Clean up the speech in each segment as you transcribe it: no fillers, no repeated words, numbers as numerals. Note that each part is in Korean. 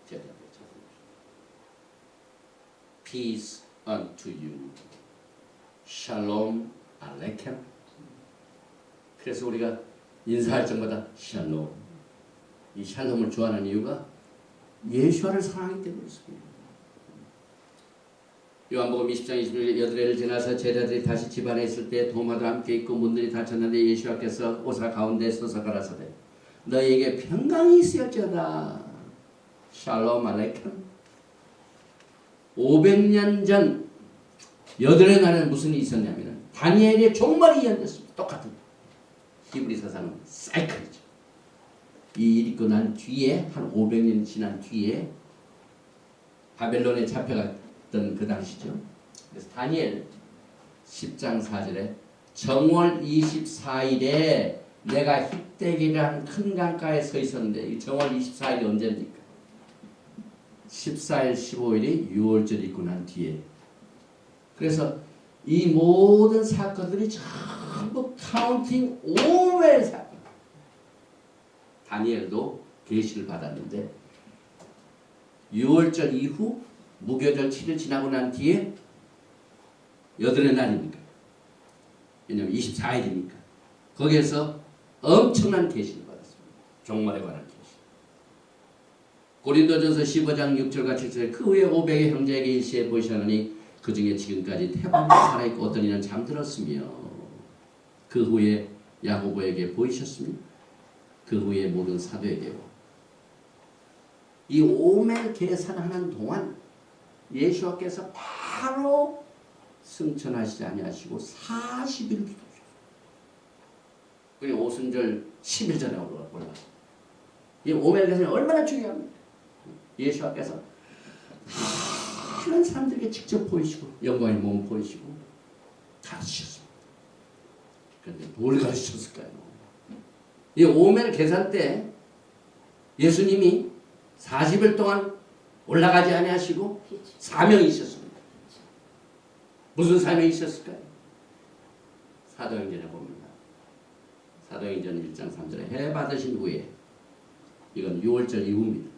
제자들 찾습니다. Peace unto you. Shalom aleichem. 그래서 우리가 인사할 때마다 샬롬. 이 샬롬을 좋아하는 이유가 예수와를 사랑하기 때문이었습니다. 요한복음 20장 21절 여드레를 지나서 제자들이 다시 집안에 있을 때 도마도 함께 있고 문들이 닫혔는데 예수께서 오사 가운데 서서 가라사대 너희에게 평강이 있을지어다. 샬롬 알레이켐. 500년 전 여드레 날에는 무슨 일이 있었냐면 다니엘의 종말이 예언됐습니다. 똑같은 히브리 사상은 사이클이죠. 이 일이 있고 난 뒤에 한 500년 지난 뒤에 바벨론에 잡혀갔던 그 당시죠. 그래서 다니엘 10장 4절에 정월 24일에 내가 힙대기라는 큰 강가에 서 있었는데 이 정월 24일이 언제입니까? 14일 15일이 6월절 있고 난 뒤에. 그래서 이 모든 사건들이 전부 카운팅 오멜 사건. 다니엘도 계시를 받았는데 6월절 이후 무교절 7일 지나고 난 뒤에 여드레 날이니까. 왜냐하면 24일이니까. 거기에서 엄청난 계시를 받았습니다. 종말에 관한 계시. 고린도전서 15장 6절과 7절에 그 후에 500의 형제에게 일시에 보이시나니 그 중에 지금까지 태반이 살아있고 어떤 이는 잠들었으며 그 후에 야고보에게 보이셨으며 그 후에 모든 사도에게로. 이 오멜 계산하는 동안 예수께서 바로 승천하시지 아니하시고 40일 기도하셨어요. 그게 오순절 10일 전에 올라. 이 오멜 계산이 얼마나 중요합니까? 예수께서 많은 사람들에게 직접 보이시고 영광의 몸 보이시고 가르치셨습니다. 그런데 뭘 가르치셨을까요? 이 오멜 계산 때 예수님이 40일 동안 올라가지 아니하시고 사명이 있었습니다. 무슨 사명이 있었을까요? 사도행전에 봅니다. 사도행전 1장 3절에 해 받으신 후에 이건 6월절 이후입니다.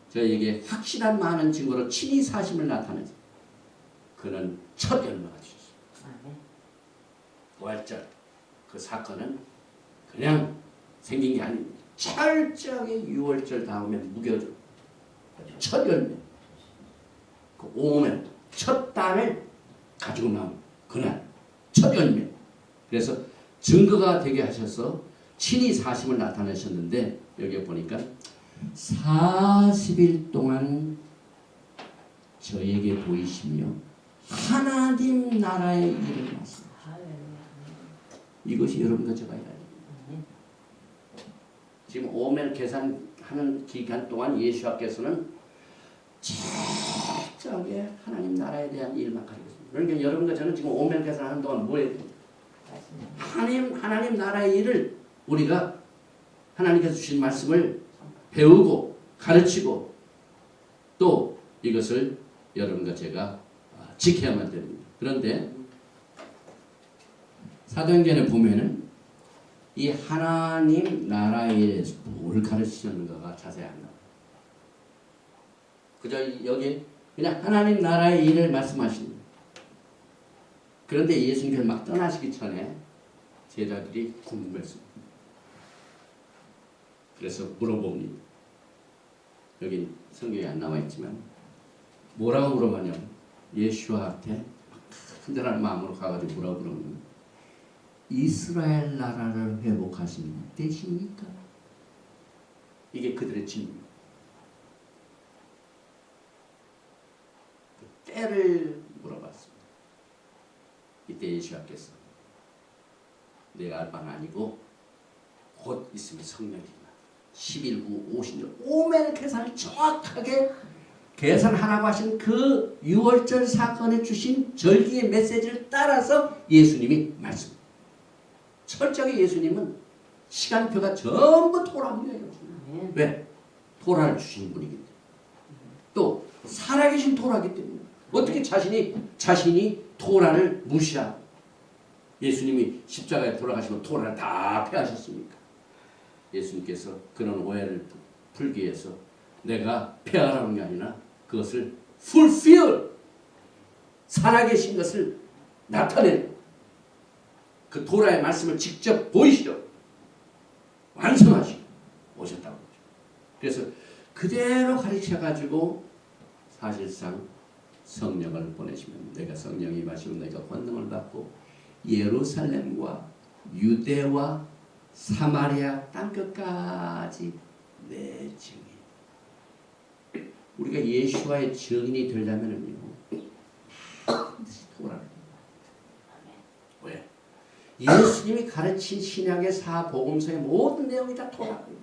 저에게 확실한 많은 증거로 친히 사심을 나타내서 그는 첫 열매가 되셨습니다. 부활절 그 사건은 그냥 생긴 게 아닙니다. 철저하게 6월절 다음에 무교절 첫 열매 그 오멜 첫 단을 가지고 나온 그날 첫 열매. 그래서 증거가 되게 하셔서 친히 사심을 나타내셨는데 여기에 보니까 40일 동안 저에게 보이시며 하나님 나라의 일을 말씀하십니다. 이것이 여러분과 제가 해야 됩니다. 지금 오멜 계산하는 기간 동안 예수께서는 철저하게 하나님 나라에 대한 일만 가리고 있습니다. 그러니까 여러분과 저는 지금 오멜 계산하는 동안 뭐 해야 됩니까? 하나님 나라의 일을 우리가 하나님께서 주신 말씀을 배우고 가르치고 또 이것을 여러분과 제가 지켜야만 됩니다. 그런데 사도행전에 보면은 이 하나님 나라에 대해서 뭘 가르치셨는가가 자세히 안 나와요. 그저 여기 그냥 하나님 나라의 일을 말씀하십니다. 그런데 예수님께서 막 떠나시기 전에 제자들이 궁금했습니다. 그래서 물어봅니다. 여기 성경에 안 나와 있지만 뭐라고 물어봤냐면 예수한테 간절한 마음으로 가가지고 뭐라고 물어보면 이스라엘 나라를 회복하시는 때십니까? 이게 그들의 질문입니다. 그 때를 물어봤습니다. 이때 예수께서 내가 알 바는 아니고 곧 있으면 성령이다. 10일 후 50일 오멜 계산을 정확하게 계산하라고 하신 그 6월절 사건에 주신 절기의 메시지를 따라서 예수님이 말씀. 철저하게 예수님은 시간표가 전부 토라입니다. 왜? 토라를 주신 분이기 때문에. 또 살아계신 토라이기 때문에. 어떻게 자신이 토라를 무시하고 예수님이 십자가에 돌아가시고 토라를 다 폐하셨습니까? 예수님께서 그런 오해를 풀기 위해서 내가 폐하라는 게 아니라 그것을 fulfill, 살아계신 것을 나타내는 그 도라의 말씀을 직접 보이시려 완성하시고 오셨다고 그러죠. 그래서 그대로 가르쳐가지고 사실상 성령을 보내시면 내가 성령이 임하시고 내가 권능을 받고 예루살렘과 유대와 사마리아 땅끝까지 내 증인. 우리가 예수와의 증인이 되려면은요, 반드시 토라를. 왜? 예수님이 가르친 신약의 사복음서의 모든 내용이 다 토라입니다.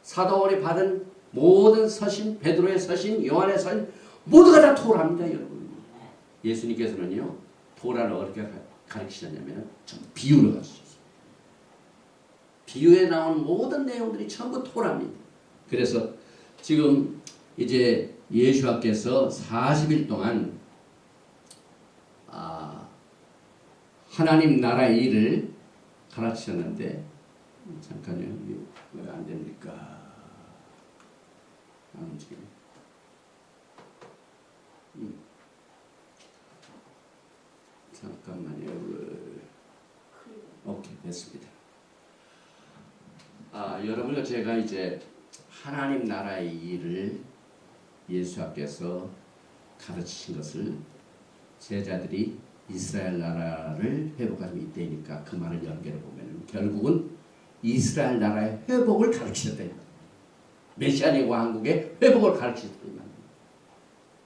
사도 바울이 받은 모든 서신, 베드로의 서신, 요한의 서신 모두가 다 토라입니다, 여러분. 예수님께서는요, 토라를 어떻게 가르치셨냐면 전 비유로 가르치셨어요. 비유에 나온 모든 내용들이 전부 토라입니다. 그래서 지금 이제 예수와께서 40일 동안 하나님 나라의 일을 가르치셨는데 잠깐요. 왜 안 됩니까? 안 움직이네. 잠깐만요. 오케이, 됐습니다. 여러분과 제가 이제 하나님 나라의 일을 예수께서 가르치신 것을 제자들이 이스라엘 나라를 회복하는 이때니까 그 말을 연결해 보면 결국은 이스라엘 나라의 회복을 가르치셨다. 메시아의 왕국의 회복을 가르치셨다.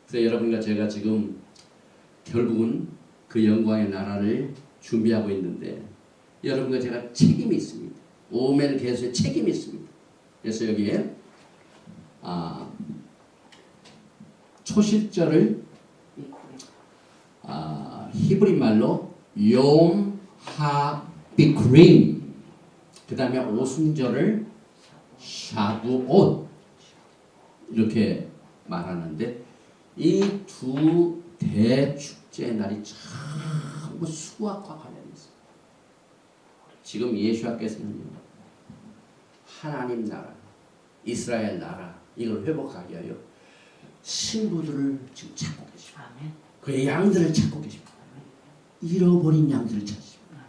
그래서 여러분과 제가 지금 결국은 그 영광의 나라를 준비하고 있는데 여러분과 제가 책임이 있습니다. 오멘 개수의 책임이 있습니다. 그래서 여기에 초실절을 히브리 말로 욤 하비크림, 그 다음에 오순절을 샤부옷 이렇게 말하는데 이 두 대축제 날이 전부 수학과 관련이 있어요. 지금 예수께서는요, 하나님 나라, 이스라엘 나라 이걸 회복하기 위하여 신부들을 지금 찾고 계십니다. 그의 양들을 찾고 계십니다. 잃어버린 양들을 찾으십니다.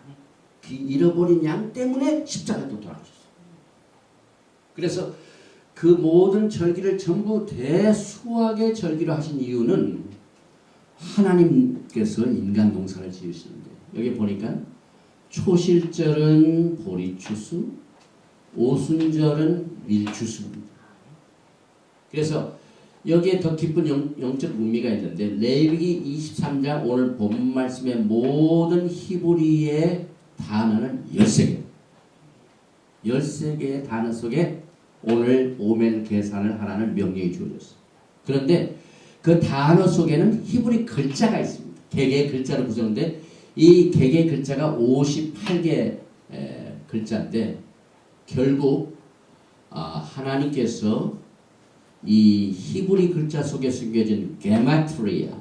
그 잃어버린 양 때문에 십자가도 돌아가셨어요. 그래서 그 모든 절기를 전부 대수학의 절기로 하신 이유는 하나님께서 인간 농사를 지으시는데 여기 보니까 초실절은 보리추수, 오순절은 밀추수입니다. 그래서 여기에 더 깊은 영적 의미가 있는데 레위기 23장 오늘 본 말씀의 모든 히브리의 단어는 13개. 13개의 단어 속에 오늘 오멘 계산을 하라는 명령이 주어졌어요. 그런데 그 단어 속에는 히브리 글자가 있습니다. 개개의 글자로 구성되는데 이 개개의 글자가 58개 글자인데 결국 하나님께서 이 히브리 글자 속에 숨겨진 게마트리아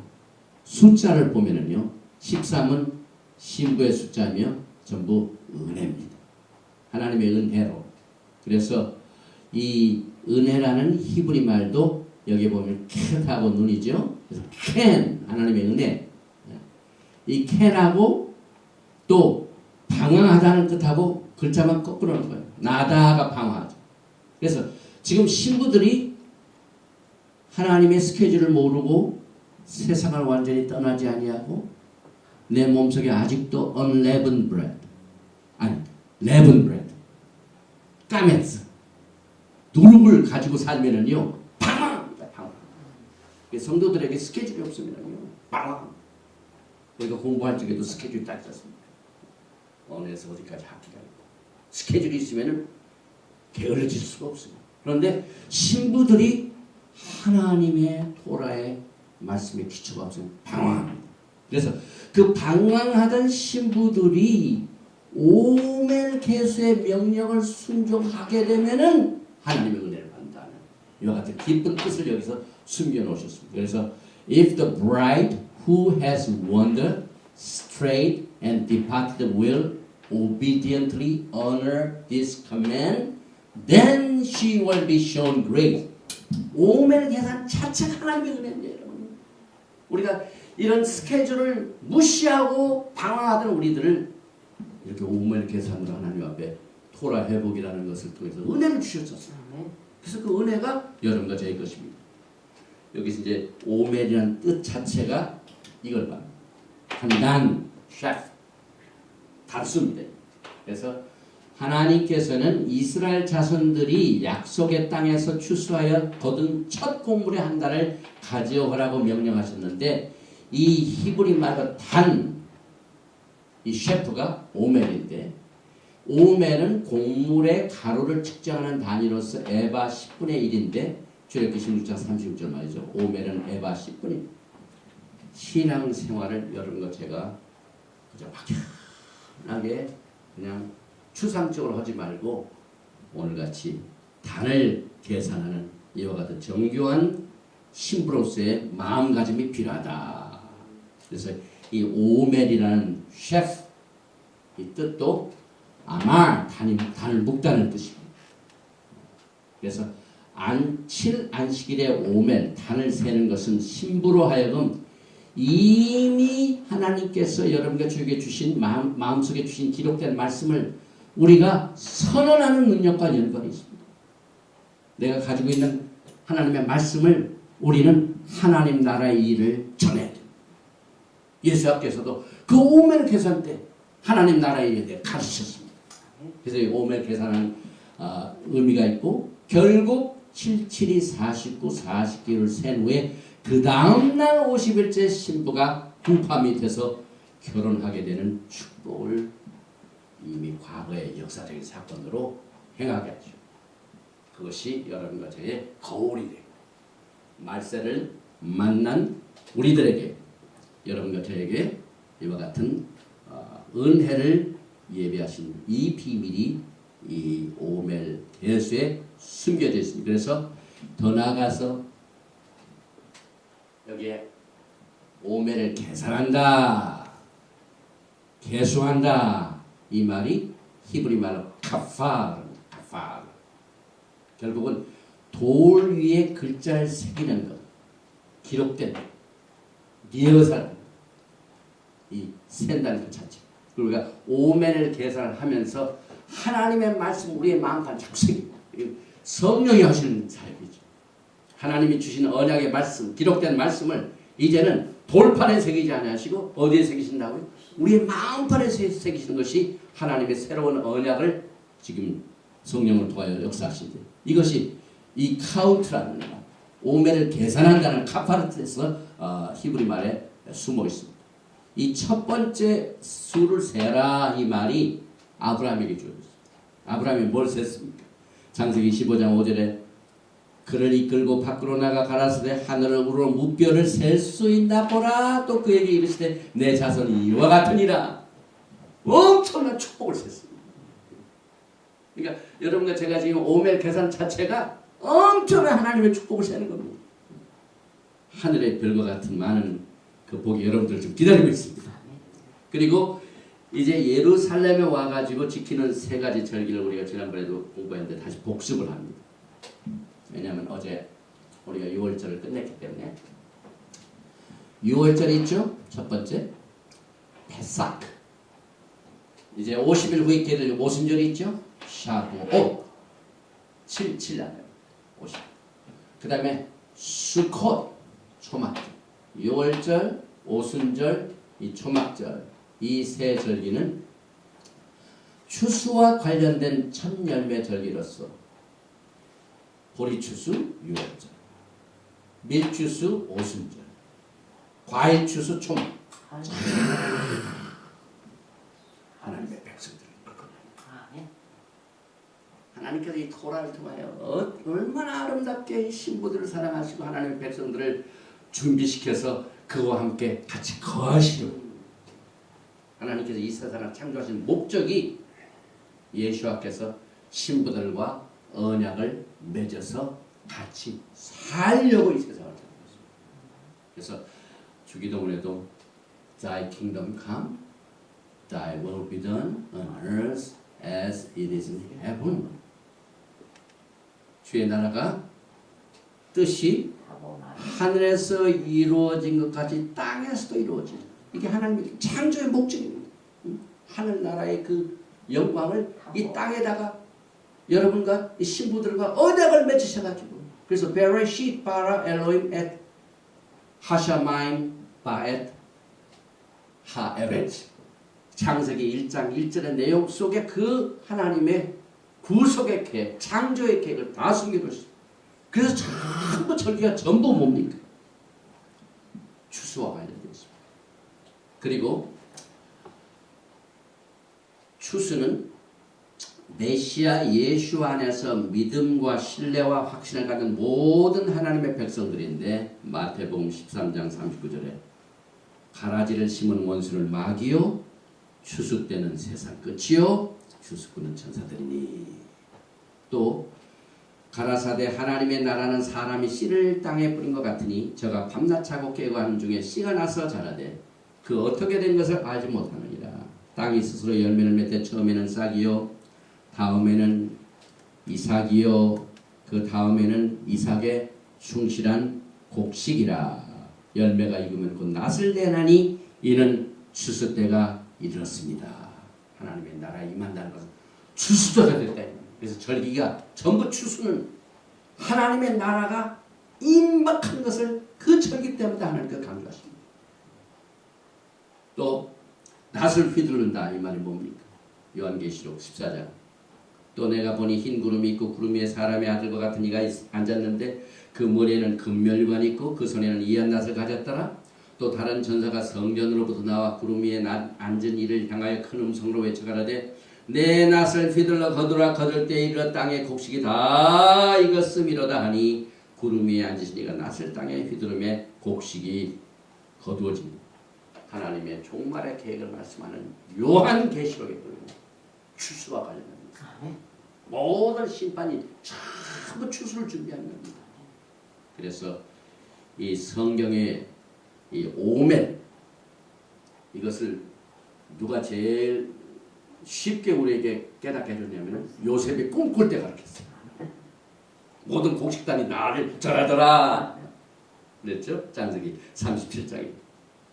숫자를 보면은요 13은 신부의 숫자며 전부 은혜입니다. 하나님의 은혜로. 그래서 이 은혜라는 히브리 말도 여기 보면 캔하고 눈이죠. 그래서 캔 하나님의 은혜. 이 캔하고 또 방황하다는 뜻하고 글자만 거꾸로 하는 거예요. 나다가 방황하죠. 그래서 지금 신부들이 하나님의 스케줄을 모르고 세상을 완전히 떠나지 아니하고 내 몸속에 아직도 unleavened bread, 아니 leavened bread, 까메츠 누룩을 가지고 살면은요 방황합니다. 방황. 성도들에게 스케줄이 없으면은요 방황. 우리가 공부할 적에도 스케줄이 딱 있었습니다. 어느에서 어디까지 학기가 있고 스케줄이 있으면은 게을러질 수가 없습니다. 그런데 신부들이 하나님의 토라의 말씀에 기초가 없으면 방황합니다. 그래서 그 방황하던 신부들이 오멜 개수의 명령을 순종하게 되면은 하나님의 은혜를 받는다는 이와 같은 깊은 뜻을 여기서 숨겨 놓으셨습니다. 그래서 if the bride who has wandered, strayed, and departed will obediently honor this command, then she will be shown grace. 오멜 계산 자체가 하나님의 은혜입니다, 여러분. 우리가 이런 스케줄을 무시하고 방황하던 우리들을 이렇게 오멜 계산으로 하나님 앞에 토라 회복이라는 것을 통해서 은혜를 주셨었어요. 그래서 그 은혜가 여러분과 저의 것입니다. 여기서 이제 오멜이라는 뜻 자체가 이걸 봐. 한단, 셰프, 단수입니다. 그래서 하나님께서는 이스라엘 자손들이 약속의 땅에서 추수하여 거둔 첫 곡물의 한 달을 가져오라고 명령하셨는데 이 히브리 말로 단, 이 셰프가 오멜인데 오멜은 곡물의 가루를 측정하는 단위로서 에바 10분의 1인데 출애굽기 16장 36절 말이죠. 오멜은 에바 10분의 1. 신앙생활을 여러분과 제가 그저 막연하게 그냥 추상적으로 하지 말고 오늘같이 단을 계산하는 이와 같은 정교한 신부로서의 마음가짐이 필요하다. 그래서 이 오멜이라는 셰프 이 뜻도 아말 단을 묶다는 뜻입니다. 그래서 안식일의 오멜 단을 세는 것은 신부로 하여금 이미 하나님께서 여러분과 저에게 주신 마음속에 주신 기록된 말씀을 우리가 선언하는 능력과 연관이 있습니다. 내가 가지고 있는 하나님의 말씀을 우리는 하나님 나라의 일을 전해야 됩니다. 예수님께서도 그 오멜 계산 때 하나님 나라의 일에 대해 가르치셨습니다. 그래서 이 오멜 계산은 의미가 있고 결국 77이 49, 40기를 센 후에 그 다음날 50일째 신부가 부함이 돼서 결혼하게 되는 축복을 이미 과거의 역사적인 사건으로 행하게 하죠. 그것이 여러분과 저의 거울이 되고 말세를 만난 우리들에게 여러분과 저에게 이와 같은 은혜를 예비하신 이 비밀이 이 오멜 계수에 숨겨져 있습니다. 그래서 더 나아가서 여기에 오멜을 계산한다, 계수한다 이 말이 히브리 말로 카파르. 결국은 돌 위에 글자를 새기는 것, 기록된 리허설, 이 센다는 것 자체. 그리고 우리가 오멜을 계산하면서 하나님의 말씀 우리의 마음판에 자꾸 새깁니다. 성령이 하시는 사역이죠. 하나님이 주신 언약의 말씀, 기록된 말씀을 이제는 돌판에 새기지 않으시고 어디에 새기신다고요? 우리의 마음판에 새기시는 것이 하나님의 새로운 언약을 지금 성령을 통하여 역사하신다. 이것이 이 카운트라는 말, 오멜을 계산한다는 카파르트에서 히브리 말에 숨어 있습니다. 이 첫 번째 수를 세라 이 말이 아브라함에게 주어졌습니다. 아브라함이 뭘 셌습니까? 창세기 15장 5절에 그를 이끌고 밖으로 나가 가라사대 하늘으로 무뼈를 셀 수 있나 보라. 또 그에게 이르시되 내 자손이 이와 같으니라. 엄청난 축복을 셌습니다. 그러니까 여러분과 제가 지금 오멜 계산 자체가 엄청난 하나님의 축복을 세는 겁니다. 하늘의 별과 같은 많은 그 복이 여러분들을 좀 기다리고 있습니다. 그리고 이제 예루살렘에 와가지고 지키는 세 가지 절기를 우리가 지난번에도 공부했는데 다시 복습을 합니다. 왜냐하면 어제 우리가 6월절을 끝냈기 때문에 6월절이 있죠. 첫 번째 베삭. 이제 50일 후에 있게 될 오순절이 있죠. 샤부옷 7날 50. 그 다음에 수콧 초막절. 6월절, 오순절, 이 초막절 이 세 절기는 추수와 관련된 첫 열매 절기로서 보리추수 6월절, 밀추수 오순절, 과일추수 초막. 하나님의 백성들. 하나님께서 이 토라를 통하여 얼마나 아름답게 이 신부들을 사랑하시고 하나님의 백성들을 준비시켜서 그와 함께 같이 거하시려고 하나님께서 이 세상을 창조하신 목적이 예수와께서 신부들과 언약을 맺어서 같이 살려고 이 세상을 창조했습니다. 그래서 주기도문에도 Thy kingdom come, Thy will be done on earth as it is in heaven. 주의 나라가 뜻이 하늘에서 이루어진 것까지 땅에서도 이루어진, 이게 하나님의 창조의 목적입니다. 하늘나라의 그 영광을 이 땅에다가 여러분과 이 신부들과 언약을 맺으셔가지고, 그래서 베레시트 바라 엘로임 엣 하샤마임 바엣 하에벳, 창세기 1장 1절의 내용 속에 그 하나님의 구속의 계획, 창조의 계획을 다 숨겨두셨어요. 그래서 전부 절기가 전부 뭡니까? 추수와 관련되어 있습니다. 그리고 추수는 메시아 예수 안에서 믿음과 신뢰와 확신을 갖는 모든 하나님의 백성들인데, 마태복음 13장 39절에 가라지를 심은 원수를 막이요 추수 때는 세상 끝이요 추수꾼은 천사들이니. 또 가라사대 하나님의 나라는 사람이 씨를 땅에 뿌린 것 같으니 저가 밤낮 자고 깨고 하는 중에 씨가 나서 자라되 그 어떻게 된 것을 알지 못하느니라. 땅이 스스로 열매를 맺되 처음에는 싹이요 다음에는 이삭이요 그 다음에는 이삭의 충실한 곡식이라. 열매가 익으면 곧 낫을 내나니 이는 추수 때가 이르렀습니다. 하나님의 나라에 임한다는 것은 추수도가 됐다. 그래서 절기가 전부 추수는 하나님의 나라가 임박한 것을 그 절기 때문에 하나님께서 강조하십니다. 또 낫을 휘두른다 이 말이 뭡니까? 요한계시록 14장. 또 내가 보니 흰 구름이 있고 구름 위에 사람의 아들과 같은 이가 앉았는데 그 머리에는 금멸관이 있고 그 손에는 이한 낫을 가졌더라. 또 다른 전사가 성전으로부터 나와 구름 위에 앉은 이를 향하여 큰 음성으로 외쳐가라되 내 낫을 휘둘러 거두라. 거둘 때 이르러 땅의 곡식이 다 익었음이로다 하니 구름 위에 앉으신 이가 낫을 땅에 휘두르매 곡식이 거두어집니다. 하나님의 종말의 계획을 말씀하는 요한계시록에 보면 추수와 관련됩니다. 모든 심판이 전부 추수를 준비하는 겁니다. 그래서 이 성경의 이 오멘, 이것을 누가 제일 쉽게 우리에게 깨닫게 해줬냐면 요셉이 꿈꿀 때 가르쳤어요. 모든 곡식단이 나를 절하더라 그랬죠. 창세기 37장에.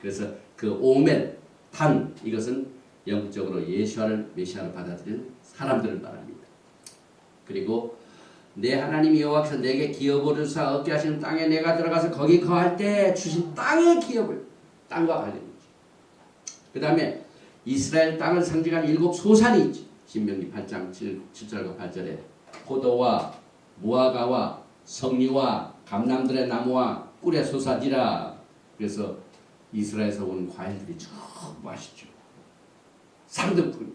그래서 그 오멘, 단, 이것은 영적으로 예수를 메시아를 받아들일 사람들을 말합니다. 그리고 내 하나님 여호와께서 내게 기업을 주사 얻게 하시는 땅에 내가 들어가서 거기 거할 때 주신 땅의 기업을, 땅과 관련이 있죠. 그 다음에 이스라엘 땅을 상징하는 7 소산이 있죠. 신명기 8장 7절과 8절에 포도와 무화과와 성리와 감람들의 나무와 꿀의 소사지라. 그래서 이스라엘에서 온 과일들이 참 맛있죠. 상등품.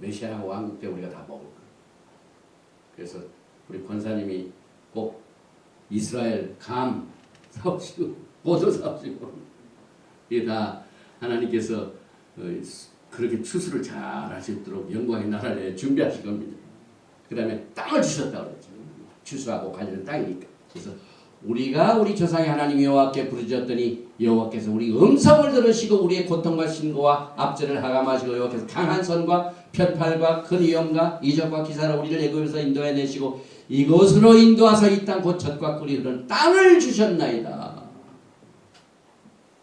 메시아 왕국 때 우리가 다 먹을 거예요. 그래서 우리 권사님이 꼭 이스라엘 감 사오시고 포도 사오시고, 이게 다 하나님께서 그렇게 추수를 잘 하시도록 영광의 나라를 준비하실 겁니다. 그 다음에 땅을 주셨다고 그랬죠. 추수하고 관련된 땅이니까. 그래서 우리가 우리 조상의 하나님 여호와께 부르짖었더니 여호와께서 우리 음성을 들으시고 우리의 고통과 신고와 압제를 하감하시고 여호와께서 강한 손과 편팔과 큰 위엄과 이적과 기사로 우리를 애굽에서 인도해 내시고 이곳으로 인도하사 이 땅 곧 젖과 꿀이 흐르는 땅을 주셨나이다.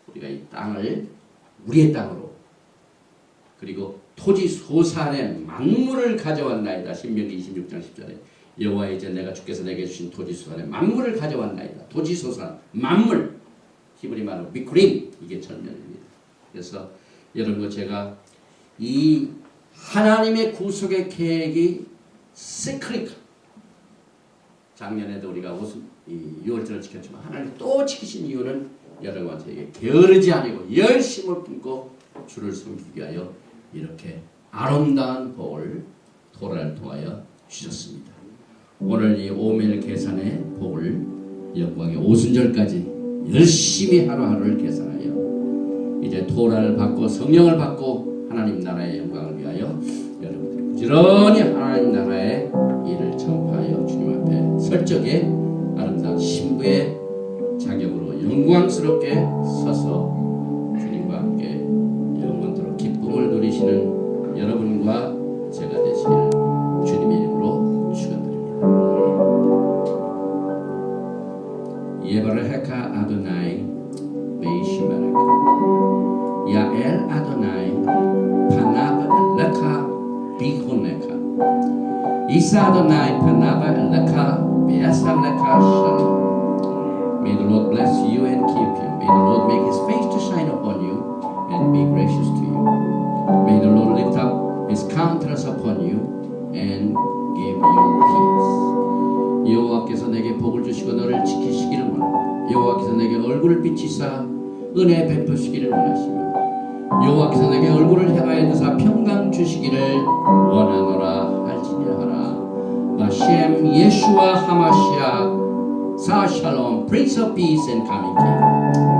우리가 이 땅을 우리의 땅으로, 그리고 토지 소산의 만물을 가져왔나이다. 신명기 26장 10절에 여호와의 이제 내가 주께서 내게 주신 토지 소산의 만물을 가져왔나이다. 토지 소산, 만물, 히브리 말로 비크림, 이게 전면입니다. 그래서 여러분, 제가 이 하나님의 구속의 계획이 시크릿, 작년에도 우리가 6월절을 지켰지만 하나님 또 지키신 이유는 여러분한테 게으르지 아니고 열심을 품고 주를 섬기기 위하여 이렇게 아름다운 복을 토라를 통하여 주셨습니다. 오늘 이 오멜 계산의 복을 영광의 오순절까지 열심히 하루하루를 계산하여 이제 토라를 받고 성령을 받고 하나님 나라의 영광을 위하여 여러분들이 부지런히 하나님 나라의 일을 전파하여 주님 앞에 설적에 아름다운 신부의 자격으로 영광스럽게 서서 주님과 함께 영원토록 기쁨을 누리시는 여러분과 제가 되시기를 주님의 이름으로 축원드립니다. 예바르헤카 아도나이 메이시메레카 야엘 아도나이 파나바 엘레카 비호네카 이사 아도나이 파나바 엘레카 베아살레카 샬롬. May the Lord bless you and keep you. May the Lord make His face to shine upon you and be gracious to you. May the Lord lift up His countenance upon you and give you peace. 여호와께서 내게 복을 주시고 너를 지키시기를 원합니다. 여호와께서 내게 얼굴을 비치사 은혜 베푸시기를 원하시며 여호와께서 내게 얼굴을 향하여 드사 평강 주시기를 원하노라 할지니하라. 바셈 예수와 하마시아 사 샬롬, Prince of Peace and coming King.